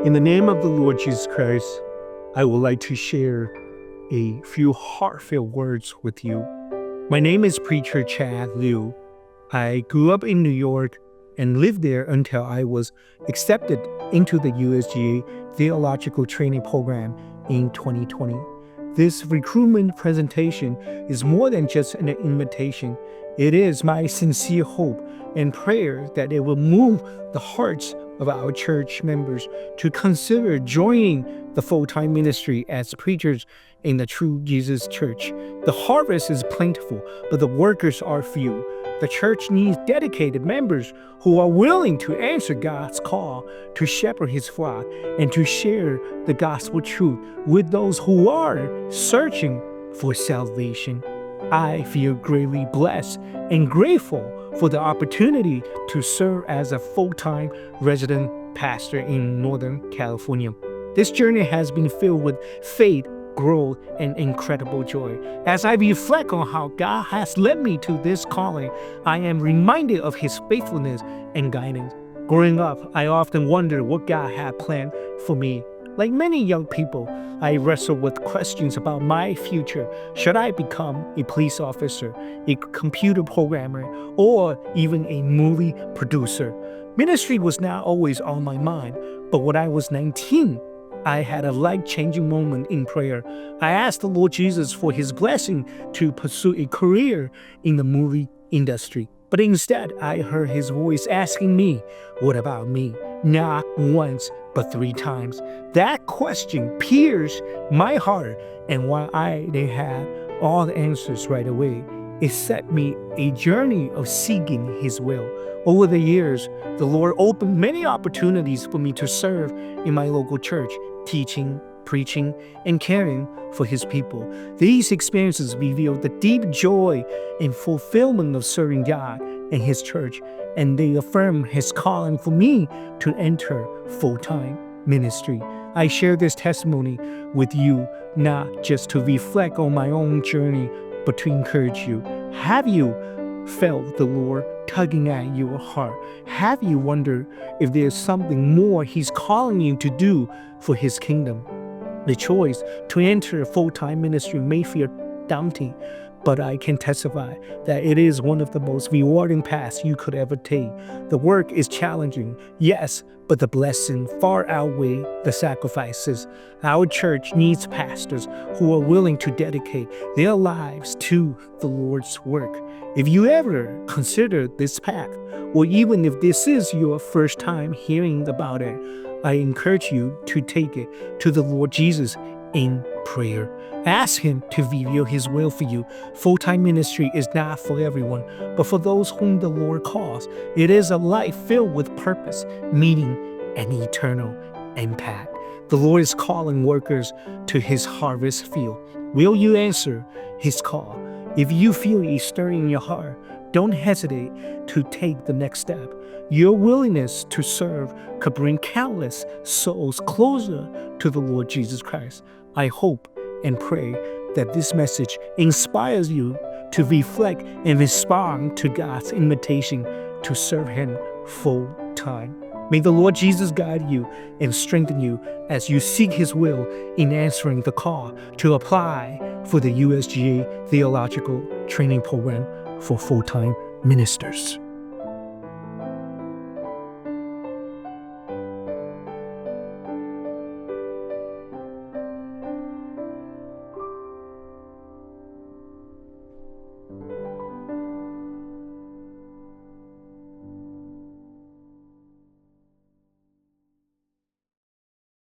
In the name of the Lord Jesus Christ, I would like to share a few heartfelt words with you. My name is Preacher Chad Liu. I grew up in New York and lived there until I was accepted into the USGA Theological Training Program in 2020. This recruitment presentation is more than just an invitation. It is my sincere hope and prayer that it will move the hearts of our church members to consider joining the full-time ministry as preachers in the true Jesus church. The harvest is plentiful, but the workers are few. The church needs dedicated members who are willing to answer God's call to shepherd his flock and to share the gospel truth with those who are searching for salvation. I feel greatly blessed and grateful for the opportunity to serve as a full-time resident pastor in Northern California. This journey has been filled with faith, growth, and incredible joy. As I reflect on how God has led me to this calling, I am reminded of his faithfulness and guidance. Growing up, I often wondered what God had planned for me. Like many young people, I wrestled with questions about my future. Should I become a police officer, a computer programmer, or even a movie producer? Ministry was not always on my mind, but when I was 19, I had a life-changing moment in prayer. I asked the Lord Jesus for his blessing to pursue a career in the movie industry. But instead, I heard his voice asking me, "What about me?" Not once, but 3 times. That question pierced my heart, and while I didn't have all the answers right away, it set me a journey of seeking his will. Over the years, the Lord opened many opportunities for me to serve in my local church, teaching, preaching, and caring for his people. These experiences revealed the deep joy and fulfillment of serving God and his church, and they affirm his calling for me to enter full-time ministry. I share this testimony with you not just to reflect on my own journey, but to encourage you. Have you felt the Lord tugging at your heart? Have you wondered if there's something more he's calling you to do for his kingdom? The choice to enter a full-time ministry may feel daunting, but I can testify that it is one of the most rewarding paths you could ever take. The work is challenging, yes, but the blessing far outweigh the sacrifices. Our church needs pastors who are willing to dedicate their lives to the Lord's work. If you ever consider this path, or even if this is your first time hearing about it, I encourage you to take it to the Lord Jesus in prayer. Ask him to reveal his will for you. Full-time ministry is not for everyone, but for those whom the Lord calls. It is a life filled with purpose, meaning, and eternal impact. The Lord is calling workers to his harvest field. Will you answer his call? If you feel a stir in your heart, don't hesitate to take the next step. Your willingness to serve could bring countless souls closer to the Lord Jesus Christ. I hope and pray that this message inspires you to reflect and respond to God's invitation to serve him full time. May the Lord Jesus guide you and strengthen you as you seek his will in answering the call to apply for the USGA Theological Training Program for full-time ministers.